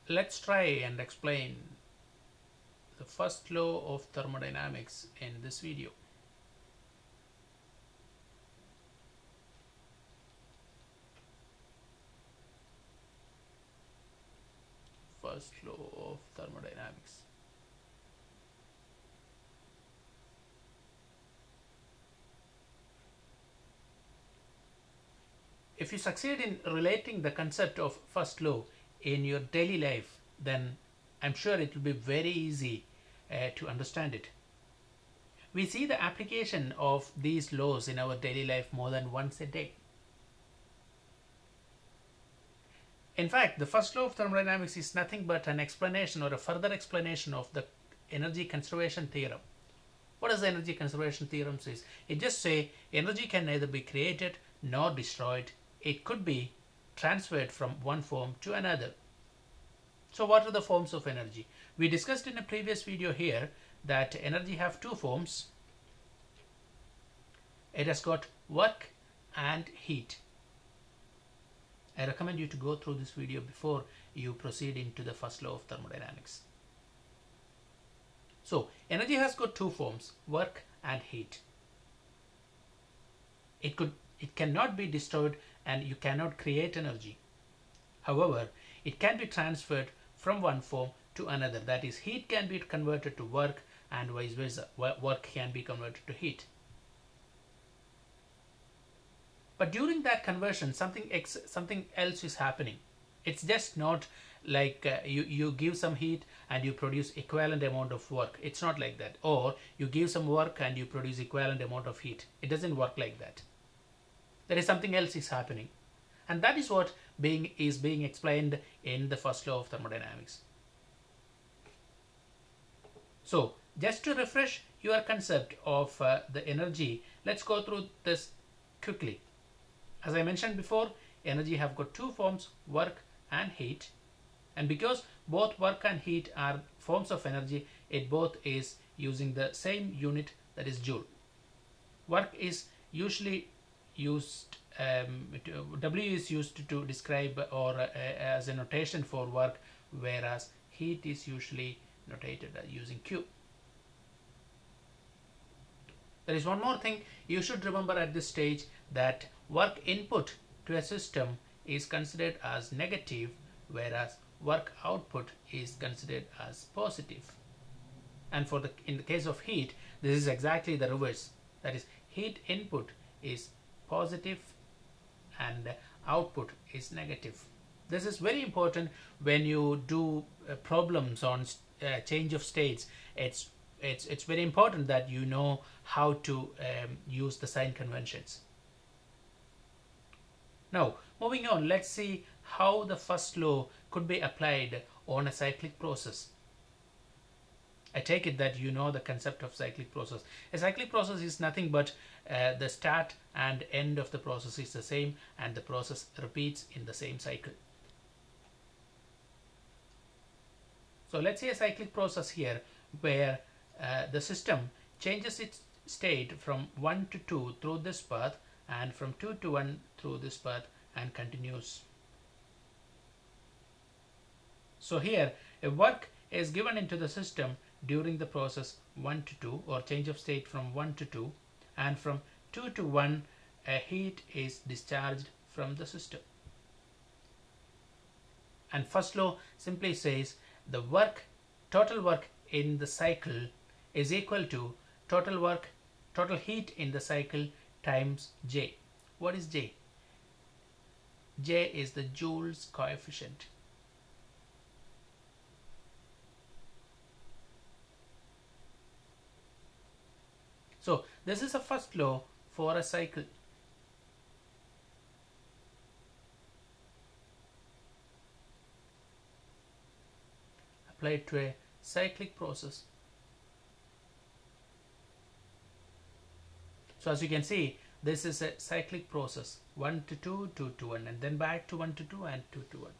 Let's try and explain the first law of thermodynamics in this video. First law of thermodynamics. If you succeed in relating the concept of first law in your daily life, then I'm sure it will be very easy to understand it. We see the application of these laws in our daily life more than once a day. In fact, the first law of thermodynamics is nothing but an explanation or a further explanation of the energy conservation theorem. What does the energy conservation theorem say? It just says energy can neither be created nor destroyed. It could be transferred from one form to another. So what are the forms of energy? We discussed in a previous video here that energy have two forms. It has got work and heat. I recommend you to go through this video before you proceed into the first law of thermodynamics. So energy has got two forms, work and heat. It cannot be destroyed and you cannot create energy. However, it can be transferred from one form to another. That is, heat can be converted to work and vice versa. Work can be converted to heat. But during that conversion, something else is happening. It's just not like you give some heat and you produce equivalent amount of work. It's not like that. Or you give some work and you produce equivalent amount of heat. It doesn't work like that. There is something else is happening. And that is what is being explained in the first law of thermodynamics. So just to refresh your concept of the energy, let's go through this quickly. As I mentioned before, energy have got two forms, work and heat. And because both work and heat are forms of energy, it both is using the same unit, that is joule. Work is usually used, W is used to describe or as a notation for work, whereas heat is usually notated using Q. There is one more thing you should remember at this stage, that work input to a system is considered as negative, whereas work output is considered as positive. And in the case of heat, this is exactly the reverse. That is, heat input is positive and output is negative. This is very important when you do problems on change of states. It's very important that you know how to use the sign conventions. Now, moving on, let's see how the first law could be applied on a cyclic process. I take it that you know the concept of cyclic process. A cyclic process is nothing but the start and end of the process is the same and the process repeats in the same cycle. So let's say a cyclic process here where the system changes its state from 1 to 2 through this path and from 2 to 1 through this path and continues. So here a work is given into the system during the process 1 to 2 or change of state from 1 to 2, and from 2 to 1 a heat is discharged from the system. And first law simply says the total work in the cycle is equal to total heat in the cycle times J. What is J? J is the Joule's coefficient. So this is a first law for a cycle. Applied to a cyclic process. So as you can see, this is a cyclic process, 1 to 2, 2 to 1, and then back to 1 to 2 and 2 to 1.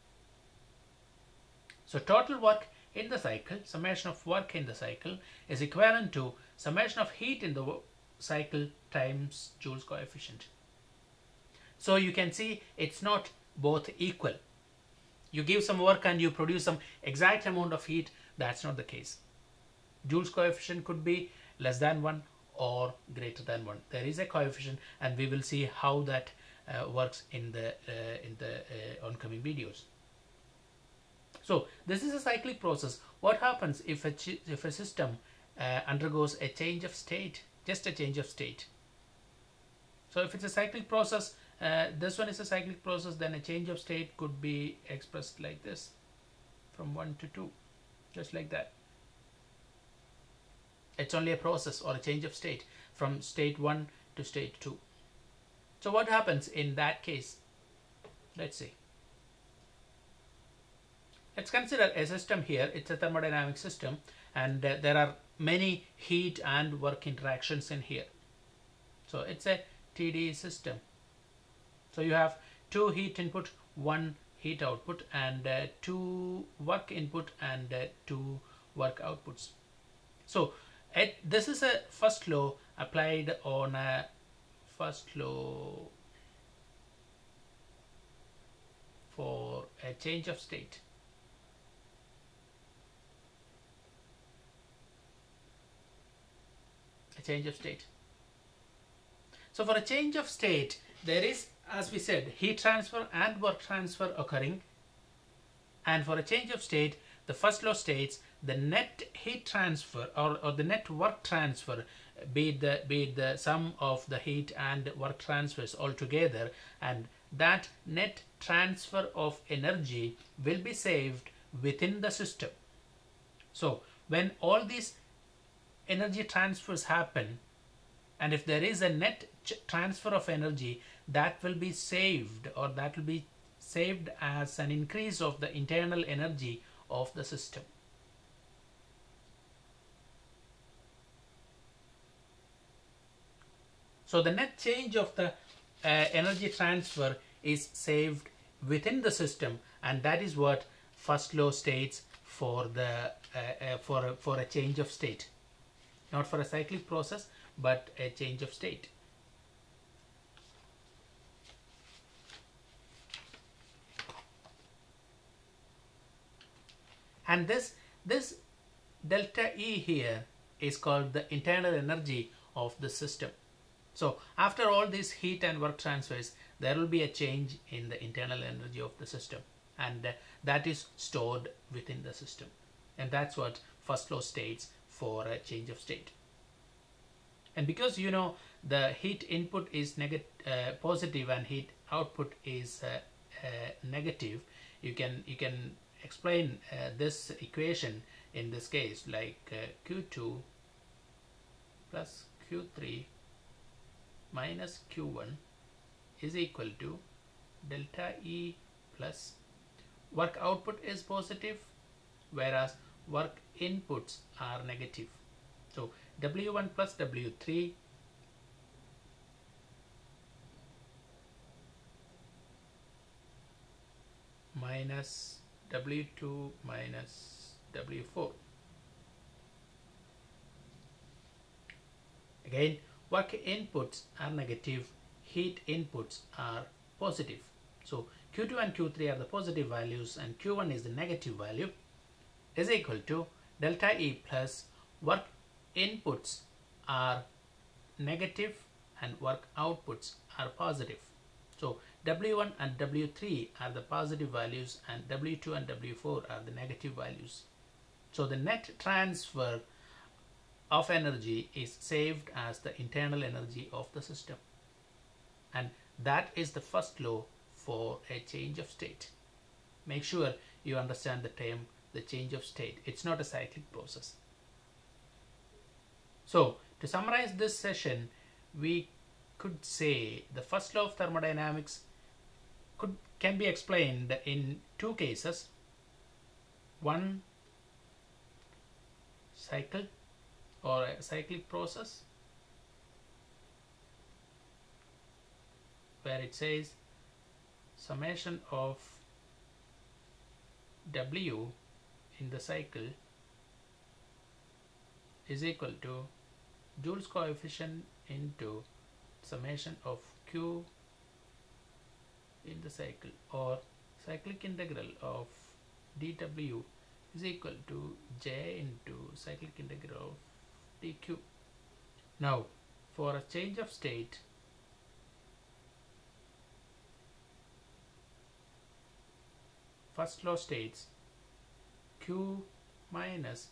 So total work in the cycle, summation of work in the cycle, is equivalent to summation of heat in the cycle times Joule's coefficient. So you can see it's not both equal. you give some work and you produce some exact amount of heat. That's not the case. Joule's coefficient could be less than 1 or greater than 1. There is a coefficient, and we will see how that works in the oncoming videos. So this is a cyclic process. What happens if a system undergoes a change of state, just a change of state? So if it's a cyclic process, this one is a cyclic process, then a change of state could be expressed like this, from 1 to 2, just like that. It's only a process or a change of state from state 1 to state 2. So what happens in that case? Let's see. Let's consider a system here. It's a thermodynamic system, and there are many heat and work interactions in here. So it's a TD system. So you have 2 heat input, 1 heat output, and 2 work input and 2 work outputs. So this is a first law applied on a first law for a change of state. A change of state. So for a change of state, there is, as we said, heat transfer and work transfer occurring. And for a change of state, the first law states the net heat transfer or the net work transfer, be it the sum of the heat and work transfers altogether, and that net transfer of energy will be saved within the system. So when all these energy transfers happen, and if there is a net transfer of energy, that will be saved, or that will be saved as an increase of the internal energy of the system. So the net change of the energy transfer is saved within the system, and that is what first law states for the for a change of state, not for a cyclic process, but a change of state. And this delta E here is called the internal energy of the system. So after all these heat and work transfers, there will be a change in the internal energy of the system, and that is stored within the system. And that's what first law states for a change of state. And because you know the heat input is positive and heat output is negative, you can explain this equation in this case like Q2 plus Q3 minus Q1 is equal to delta E plus work output is positive, whereas work inputs are negative. So W1 plus W3 minus W2 minus W4. Again, work inputs are negative, heat inputs are positive. So Q2 and Q3 are the positive values and Q1 is the negative value, is equal to delta E plus work inputs are negative and work outputs are positive. So W1 and W3 are the positive values and W2 and W4 are the negative values. So the net transfer of energy is saved as the internal energy of the system. And that is the first law for a change of state. Make sure you understand the term, the change of state. It's not a cyclic process. So to summarize this session, we could say the first law of thermodynamics can be explained in two cases. One, cycle or a cyclic process, where it says summation of W in the cycle is equal to Joule's coefficient into summation of Q in the cycle, or cyclic integral of dW is equal to J into cyclic integral of dQ. Now, for a change of state, first law states Q minus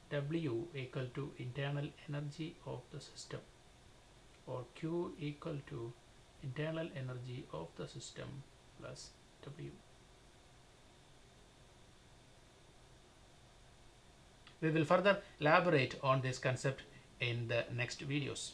W equal to internal energy of the system, or Q equal to internal energy of the system plus W. We will further elaborate on this concept in the next videos.